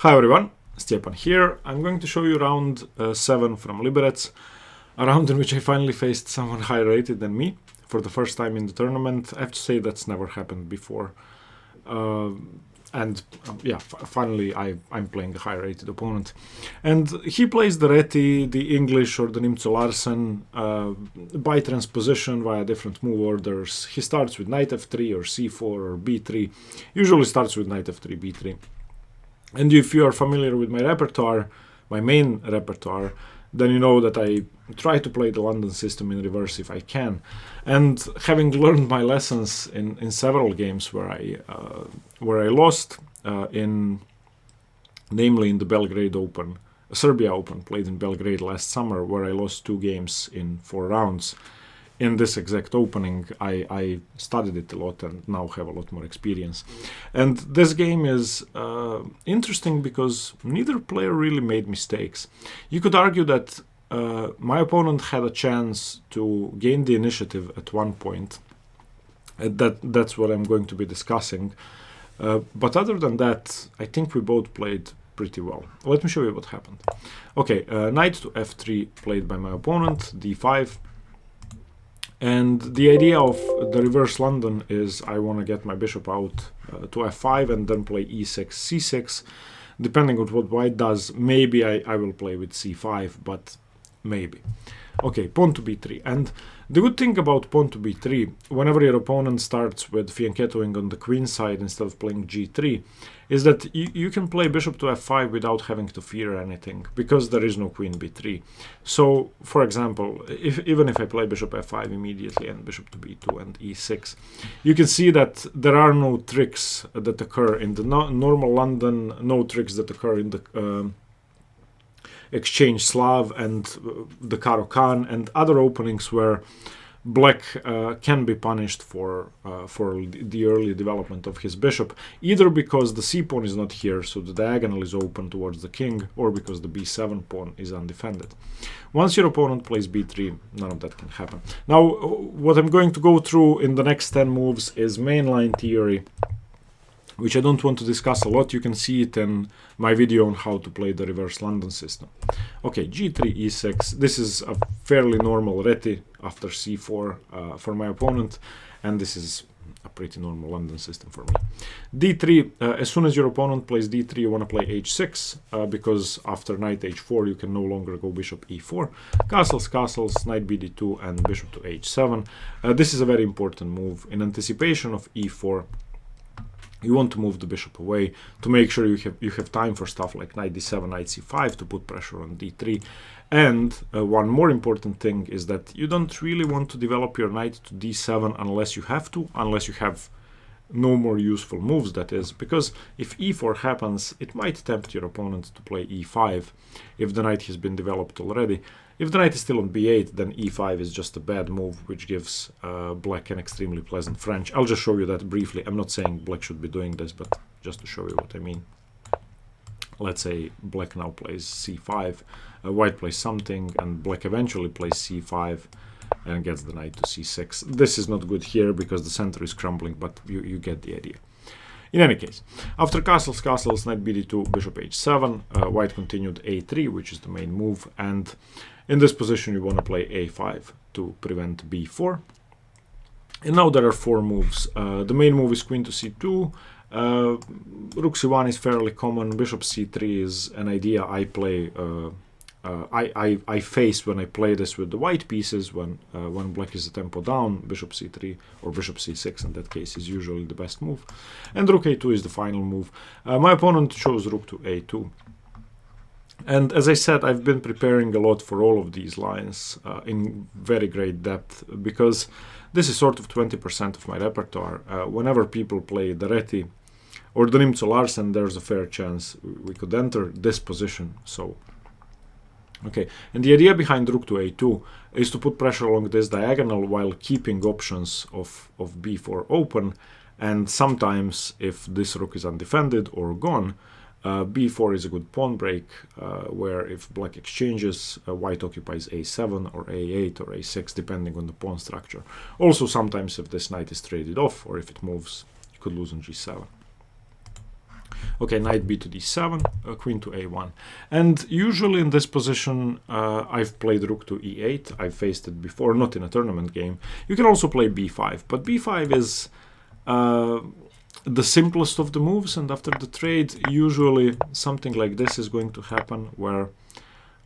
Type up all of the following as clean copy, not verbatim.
Hi everyone, Stepan here. I'm going to show you round 7 from Liberec, a round in which I finally faced someone higher rated than me for the first time in the tournament. I have to say that's never happened before. Finally I'm playing a higher rated opponent. And he plays the Reti, the English or the Nimzo Larsen by transposition via different move orders. He starts with knight f3 or c4 or b3. Usually starts with knight f3, b3. And if you are familiar with my repertoire, my main repertoire, then you know that I try to play the London system in reverse if I can. And having learned my lessons in several games where I lost, namely in the Belgrade Open, Serbia Open, played in Belgrade last summer, where I lost 2 games in 4 rounds. In this exact opening, I studied it a lot and now have a lot more experience. And this game is interesting because neither player really made mistakes. You could argue that my opponent had a chance to gain the initiative at one point. That's what I'm going to be discussing. But other than that, I think we both played pretty well. Let me show you what happened. Okay, knight to f3 played by my opponent, d5. And the idea of the reverse London is I want to get my bishop out to f5 and then play e6, c6. Depending on what white does, maybe I will play with c5, but maybe. Okay, pawn to b3. And the good thing about pawn to b3, whenever your opponent starts with fianchettoing on the queen side instead of playing g3, is that you can play bishop to f5 without having to fear anything, because there is no queen b3. So, for example, even if I play bishop f5 immediately and bishop to b2 and e6, you can see that there are no tricks that occur in the normal London, no tricks that occur in the exchange Slav and the Caro-Kann and other openings where black can be punished for the early development of his bishop, either because the c-pawn is not here, so the diagonal is open towards the king, or because the b7 pawn is undefended. Once your opponent plays b3, none of that can happen. Now, what I'm going to go through in the next 10 moves is mainline theory, which I don't want to discuss a lot. You can see it in my video on how to play the reverse London system. Okay, g3, e6. This is a fairly normal Reti after c4 for my opponent, and this is a pretty normal London system for me. d3, as soon as your opponent plays d3, you want to play h6, because after knight h4, you can no longer go bishop e4. Castles, knight bd2, and bishop to h7. This is a very important move. In anticipation of e4, you want to move the bishop away to make sure you have time for stuff like knight d7, knight c5 to put pressure on d3. And one more important thing is that you don't really want to develop your knight to d7 unless you have to, unless you have no more useful moves, that is, because if e4 happens, it might tempt your opponent to play e5 if the knight has been developed already. If the knight is still on b8, then e5 is just a bad move, which gives black an extremely pleasant French. I'll just show you that briefly. I'm not saying black should be doing this, but just to show you what I mean. Let's say black now plays c5, white plays something, and black eventually plays c5 and gets the knight to c6. This is not good here because the center is crumbling, but you get the idea. In any case, after castles, knight bd2, bishop h7, white continued a3, which is the main move, and in this position you want to play a5 to prevent b4. And now there are 4 moves. The main move is queen to c2, rook c1 is fairly common, bishop c3 is an idea I play, I face when I play this with the white pieces, when black is a tempo down. Bishop c3 or bishop c6 in that case is usually the best move, and rook a2 is the final move. My opponent chose rook to a2, and as I said, I've been preparing a lot for all of these lines in very great depth, because this is sort of 20% of my repertoire. Whenever people play the Reti or the Nimzo Larsen, there's a fair chance we could enter this position. So okay, and the idea behind rook to a2 is to put pressure along this diagonal while keeping options of b4 open, and sometimes if this rook is undefended or gone, b4 is a good pawn break, where if black exchanges, white occupies a7 or a8 or a6, depending on the pawn structure. Also, sometimes if this knight is traded off or if it moves, you could lose on g7. Okay, knight b to d7, queen to a1. And usually in this position, I've played rook to e8. I've faced it before, not in a tournament game. You can also play b5, but b5 is the simplest of the moves, and after the trade, usually something like this is going to happen, where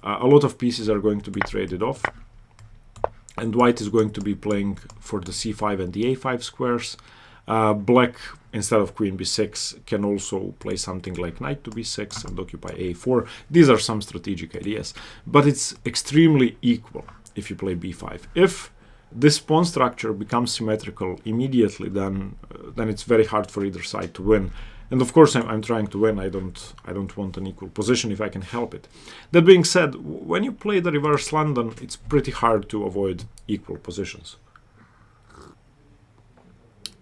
a lot of pieces are going to be traded off, and white is going to be playing for the c5 and the a5 squares. Black, instead of queen b6, can also play something like knight to b6 and occupy a4. These are some strategic ideas, but it's extremely equal if you play b5. If this pawn structure becomes symmetrical immediately, then it's very hard for either side to win. And of course, I'm trying to win. I don't want an equal position if I can help it. That being said, when you play the reverse London, it's pretty hard to avoid equal positions.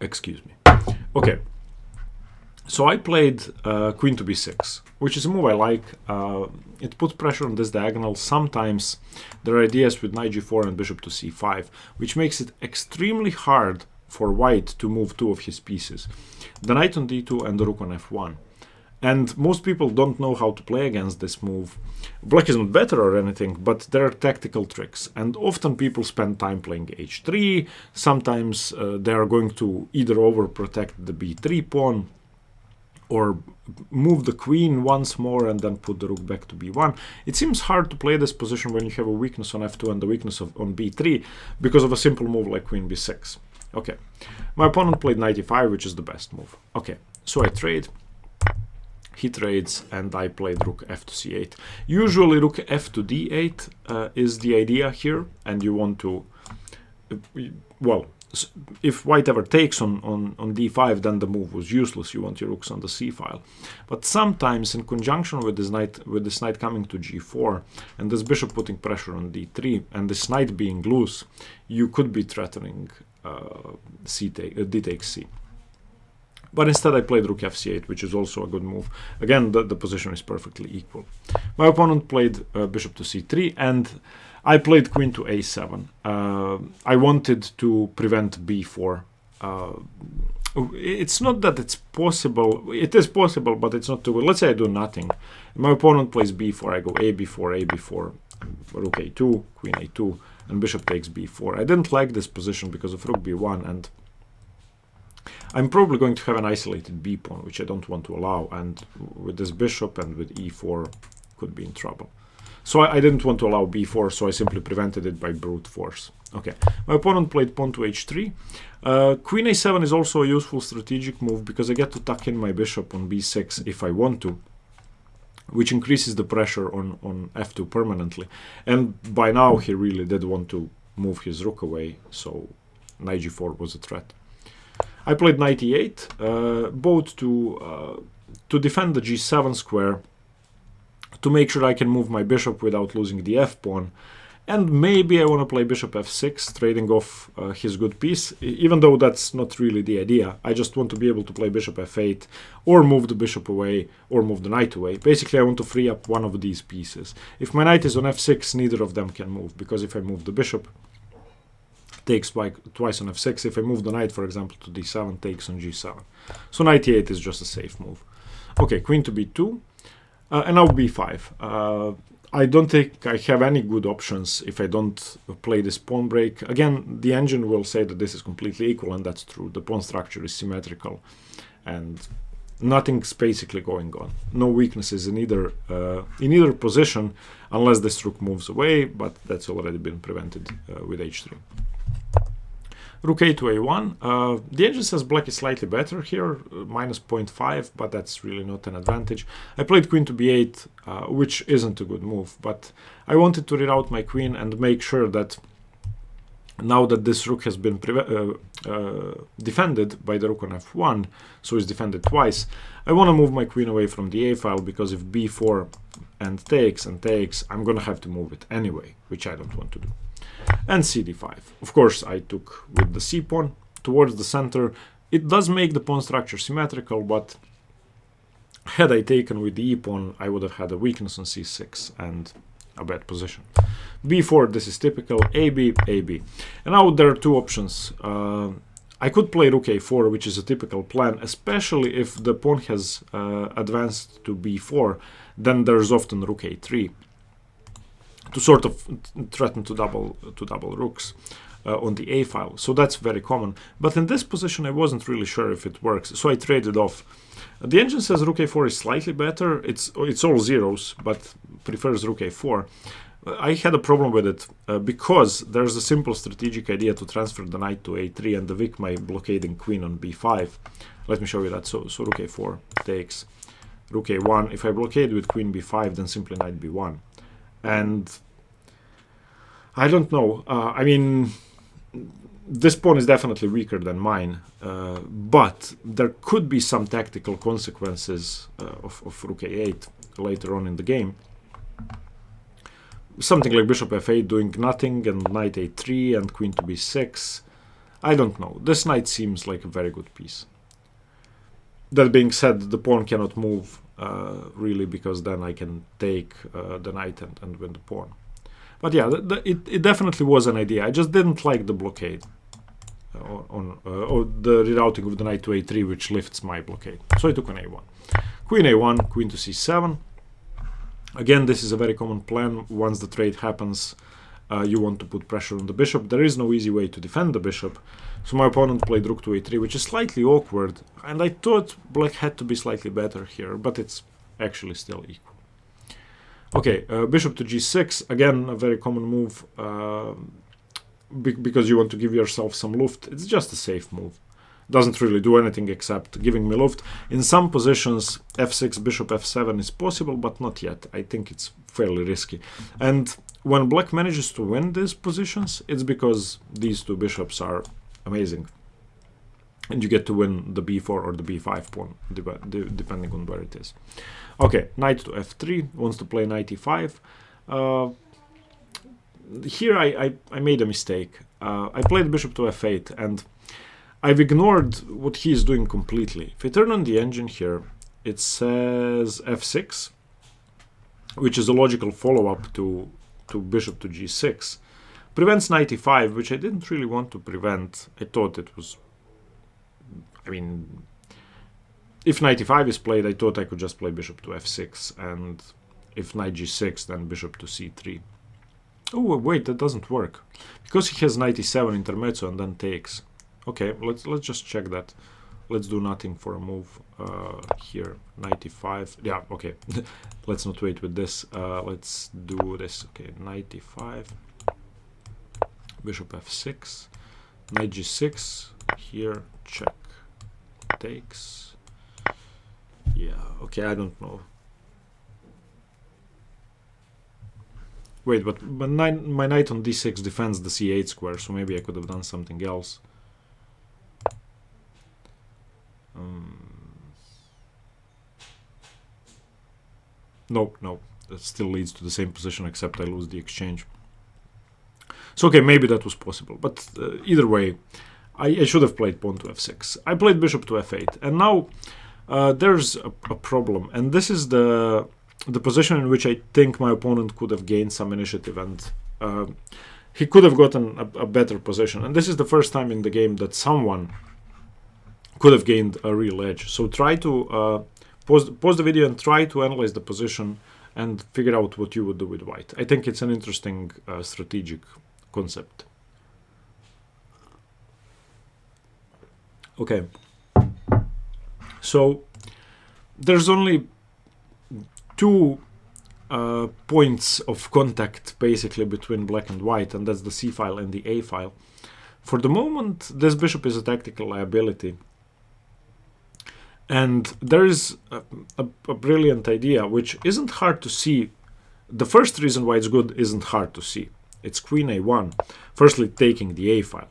Excuse me. Okay. So I played queen to b6, which is a move I like. It puts pressure on this diagonal. Sometimes there are ideas with knight g4 and bishop to c5, which makes it extremely hard for white to move two of his pieces, the knight on d2 and the rook on f1. And most people don't know how to play against this move. Black is not better or anything, but there are tactical tricks. And often people spend time playing h3. Sometimes they are going to either overprotect the b3 pawn or move the queen once more and then put the rook back to b1. It seems hard to play this position when you have a weakness on f2 and a weakness on b3 because of a simple move like queen b6. Okay, my opponent played knight e5, which is the best move. Okay, so I trade, he trades, and I played rook f to c8. Usually rook f to d8 is the idea here, and you want to, well, if white ever takes on d5, then the move was useless. You want your rooks on the c file. But sometimes in conjunction with this knight coming to g4 and this bishop putting pressure on d3 and this knight being loose, you could be threatening d takes c. But instead I played rook fc8, which is also a good move. Again, the position is perfectly equal. My opponent played bishop to c3, and I played queen to a7. I wanted to prevent b4. It's not that it's possible. It is possible, but it's not too good. Let's say I do nothing. My opponent plays b4. I go a b4, a b4, rook a2, queen a2, and bishop takes b4. I didn't like this position because of rook b1, and I'm probably going to have an isolated b pawn, which I don't want to allow, and with this bishop and with e4 could be in trouble. So I didn't want to allow b4, so I simply prevented it by brute force. Okay, my opponent played pawn to h3. Queen a7 is also a useful strategic move because I get to tuck in my bishop on b6 if I want to, which increases the pressure on f2 permanently. And by now he really did want to move his rook away, so knight g4 was a threat. I played knight e8, both to defend the g7 square, to make sure I can move my bishop without losing the f-pawn, and maybe I want to play bishop f6, trading off his good piece, even though that's not really the idea. I just want to be able to play bishop f8, or move the bishop away, or move the knight away. Basically, I want to free up one of these pieces. If my knight is on f6, neither of them can move, because if I move the bishop, takes twice on f6. If I move the knight, for example, to d7, takes on g7. So knight e8 is just a safe move. Okay, queen to b2, and now b5. I don't think I have any good options if I don't play this pawn break. Again, the engine will say that this is completely equal, and that's true. The pawn structure is symmetrical, and nothing's basically going on. No weaknesses in either position, unless this rook moves away, but that's already been prevented with h3. Rook a to a1. The engine says black is slightly better here, minus 0.5, but that's really not an advantage. I played queen to b8, which isn't a good move, but I wanted to reroute my queen and make sure that now that this rook has been defended by the rook on f1, so it's defended twice, I want to move my queen away from the a file, because if b4 and takes, I'm going to have to move it anyway, which I don't want to do. And cd5. Of course, I took with the c pawn towards the center. It does make the pawn structure symmetrical, but had I taken with the e pawn, I would have had a weakness on c6 and a bad position. b4, this is typical. ab, ab. And now there are two options. I could play rook a4, which is a typical plan, especially if the pawn has advanced to b4. Then there's often rook a3 to sort of threaten to double rooks on the a file. So that's very common. But in this position, I wasn't really sure if it works, so I traded off. The engine says rook a4 is slightly better. It's all zeros, but prefers rook a4. I had a problem with it because there's a simple strategic idea to transfer the knight to a3 and evict my blockading queen on b5. Let me show you that. So rook a4 takes rook a1. If I blockade with queen b5, then simply knight b1. And I don't know. I mean, this pawn is definitely weaker than mine, but there could be some tactical consequences of rook a8 later on in the game. Something like bishop f8 doing nothing and knight a3 and queen to b6. I don't know. This knight seems like a very good piece. That being said, the pawn cannot move really, because then I can take the knight and win the pawn. But yeah, it definitely was an idea. I just didn't like the blockade or the rerouting of the knight to a3, which lifts my blockade. So I took an a1. Queen a1, queen to c7. Again, this is a very common plan. Once the trade happens, you want to put pressure on the bishop. There is no easy way to defend the bishop. So my opponent played rook to a3, which is slightly awkward. And I thought black had to be slightly better here, but it's actually still equal. Okay, bishop to g6. Again, a very common move because you want to give yourself some luft. It's just a safe move. Doesn't really do anything except giving me luft. In some positions, f6, bishop f7 is possible, but not yet. I think it's fairly risky. And when black manages to win these positions, it's because these two bishops are amazing. And you get to win the b4 or the b5 pawn, depending on where it is. Okay, knight to f3, wants to play knight e5. Here I made a mistake. I played bishop to f8, and I've ignored what he is doing completely. If I turn on the engine here, it says f6, which is a logical follow-up to bishop to g6. Prevents knight e5, which I didn't really want to prevent. I thought it was... I mean, if knight e5 is played, I thought I could just play bishop to f6, and if knight g6, then bishop to c3. Oh, wait, that doesn't work. Because he has knight e7 intermezzo and then takes. Okay, let's just check that. Let's do nothing for a move here. Knight e5. Yeah, okay. Let's not wait with this. Let's do this. Okay, knight e5. Bishop f6. Knight g6. Here, check. Takes. Yeah, okay, I don't know. Wait, but my knight on d6 defends the c8 square, so maybe I could have done something else. No, that still leads to the same position, except I lose the exchange. So okay, maybe that was possible, but either way, I should have played pawn to f6. I played bishop to f8, and now there's a problem, and this is the position in which I think my opponent could have gained some initiative, and he could have gotten a better position. And this is the first time in the game that someone could have gained a real edge. So try to pause the video and try to analyze the position and figure out what you would do with white. I think it's an interesting strategic concept. Okay, so there's only two points of contact basically between black and white, and that's the c file and the a file. For the moment, this bishop is a tactical liability, and there is a brilliant idea which isn't hard to see. The first reason why it's good isn't hard to see. It's queen a1, firstly taking the a file,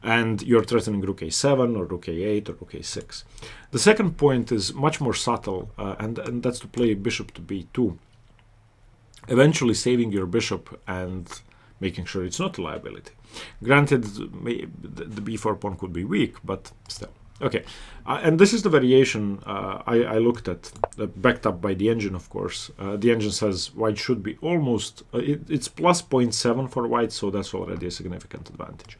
and you're threatening rook a7 or rook a8 or rook a6. The second point is much more subtle, and that's to play bishop to b2, eventually saving your bishop and making sure it's not a liability. Granted, the b4 pawn could be weak, but still. Okay, and this is the variation I looked at, backed up by the engine, of course. The engine says white should be almost, it's plus 0.7 for white, so that's already a significant advantage.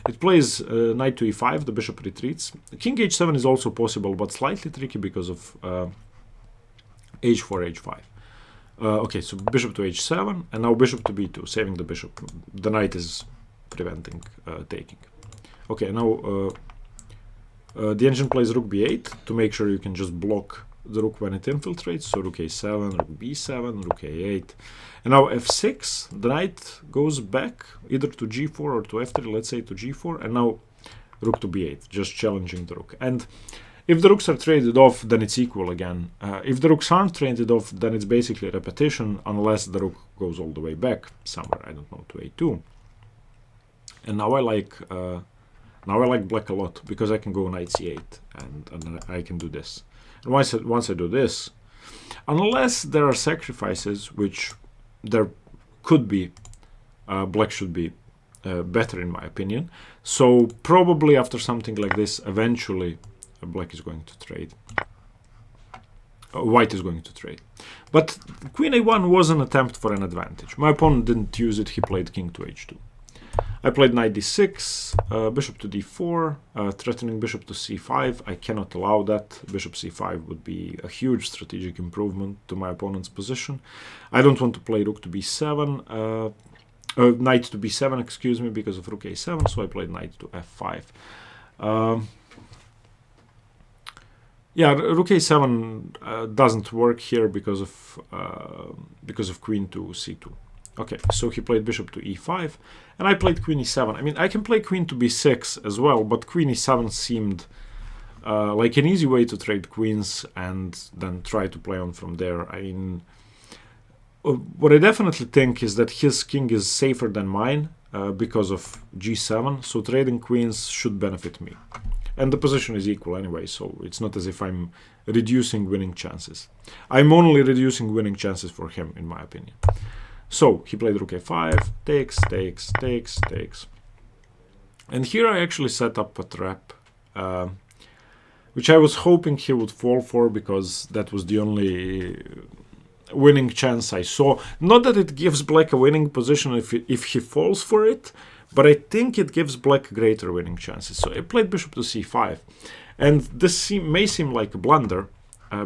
It plays knight to e5, the bishop retreats. King h7 is also possible, but slightly tricky because of h4, h5. Okay, so bishop to h7, and now bishop to b2, saving the bishop. The knight is preventing taking. Okay, now the engine plays rook b8 to make sure you can just block the rook when it infiltrates. So rook a7, rook b7, rook a8. And now f6, the knight goes back either to g4 or to f3, let's say to g4, and now rook to b8, just challenging the rook. And if the rooks are traded off, then it's equal again. If the rooks aren't traded off, then it's basically a repetition, unless the rook goes all the way back somewhere, I don't know, to a2. And now I like black a lot, because I can go knight c8, and I can do this. And once I do this, unless there are sacrifices, which there could be, black should be better in my opinion. So probably after something like this, eventually black is going to trade. White is going to trade. But queen a1 was an attempt for an advantage. My opponent didn't use it, he played king to h2. I played knight d6, bishop to d4, threatening bishop to c5. I cannot allow that. Bishop c5 would be a huge strategic improvement to my opponent's position. I don't want to play rook to b7, knight to b7, excuse me, because of rook a7, so I played knight to f5. Yeah, rook a7 doesn't work here because of queen to c2. Okay, so he played bishop to e5, and I played queen e7. I mean, I can play queen to b6 as well, but queen e7 seemed like an easy way to trade queens and then try to play on from there. I mean, what I definitely think is that his king is safer than mine because of g7, so trading queens should benefit me. And the position is equal anyway, so it's not as if I'm reducing winning chances. I'm only reducing winning chances for him, in my opinion. So he played rook a5, takes. And here I actually set up a trap, which I was hoping he would fall for, because that was the only winning chance I saw. Not that it gives black a winning position if he falls for it, but I think it gives black greater winning chances. So I played bishop to c5, and this may seem like a blunder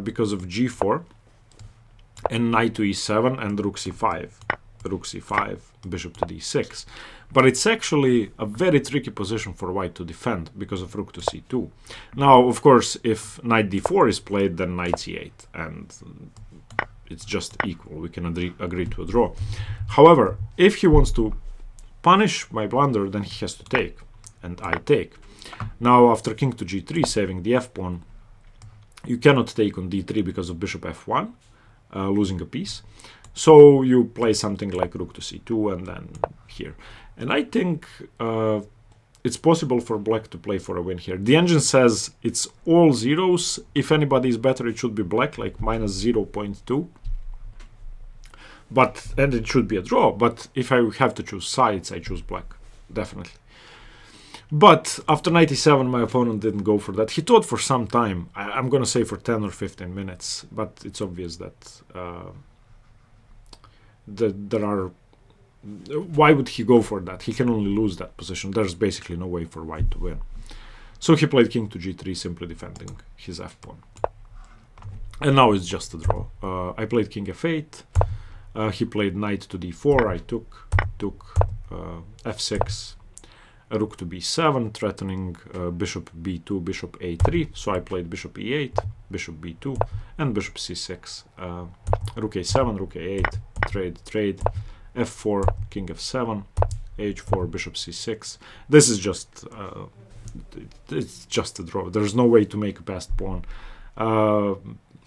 because of g4 and knight to e7 and rook c5, bishop to d6. But it's actually a very tricky position for white to defend because of rook to c2. Now, of course, if knight d4 is played, then knight c8, and it's just equal. We can agree to a draw. However, if he wants to punish my blunder, then he has to take, and I take. Now, after king to g3, saving the f-pawn, you cannot take on d3 because of bishop f1, losing a piece. So you play something like rook to c2 and then here. And I think it's possible for black to play for a win here. The engine says it's all zeros. If anybody is better, it should be black, like minus 0.2. And it should be a draw. But if I have to choose sides, I choose black, definitely. But after knight e7, my opponent didn't go for that. He thought for some time. I'm going to say for 10 or 15 minutes. But it's obvious that there are... Why would he go for that? He can only lose that position. There's basically no way for white to win. So he played king to g3, simply defending his f-pawn. And now it's just a draw. I played king f8. He played knight to d4. I took f6. Rook to b7, threatening bishop b2, bishop a3. So I played bishop e8, bishop b2, and bishop c6. Rook a7, rook a8, trade, f4, king f7, h4, bishop c6. This is just it's just a draw. There's no way to make a passed pawn.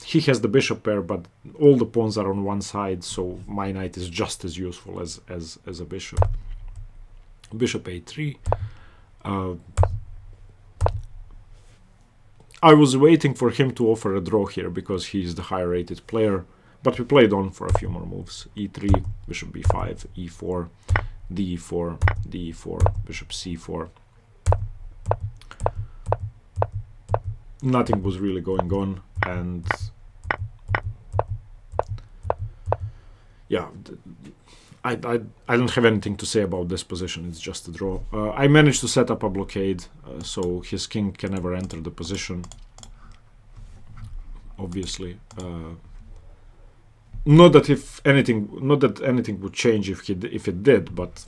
He has the bishop pair, but all the pawns are on one side, so my knight is just as useful as a bishop. Bishop a3. I was waiting for him to offer a draw here because he's the higher rated player, but we played on for a few more moves. e3, bishop b5, e4, d4, d4, bishop c4. Nothing was really going on, and yeah, I don't have anything to say about this position. It's just a draw. I managed to set up a blockade, so his king can never enter the position. Obviously, not that anything would change if it did, but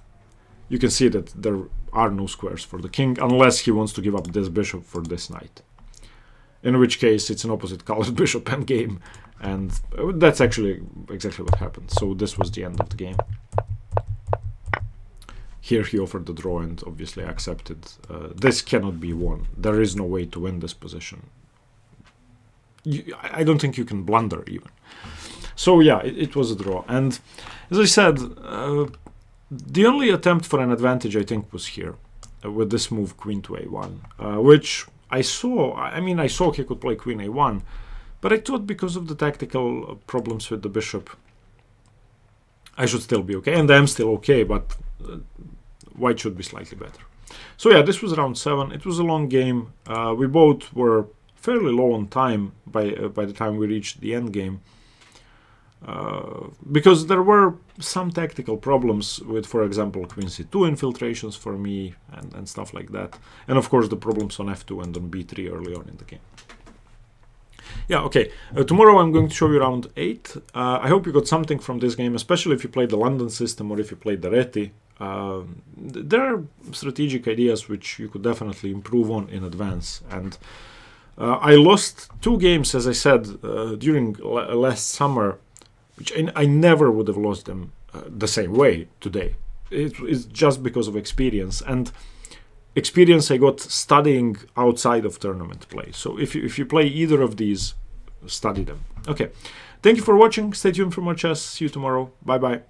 you can see that there are no squares for the king unless he wants to give up this bishop for this knight. In which case, it's an opposite colored bishop endgame, and that's actually exactly what happened. So this was the end of the game. Here he offered the draw, and obviously I accepted. This cannot be won. There is no way to win this position. I don't think you can blunder even. So yeah, it was a draw. And as I said, the only attempt for an advantage I think was here with this move queen to a1, which I saw. I mean, I saw he could play queen a1, but I thought because of the tactical problems with the bishop, I should still be okay, and I am still okay, but white should be slightly better. So yeah, this was round 7. It was a long game. We both were fairly low on time by the time we reached the end game, because there were some tactical problems with, for example, queen c2 infiltrations for me and stuff like that, and of course the problems on f2 and on b3 early on in the game. Yeah, okay. Tomorrow I'm going to show you round 8. I hope you got something from this game, especially if you played the London system or if you played the Reti. There are strategic ideas which you could definitely improve on in advance, and I lost 2 games, as I said, during last summer, which I never would have lost them the same way today. It's just because of experience, and experience I got studying outside of tournament play. So if you play either of these, study them. Okay, thank you for watching. Stay tuned for more chess. See you tomorrow. Bye bye.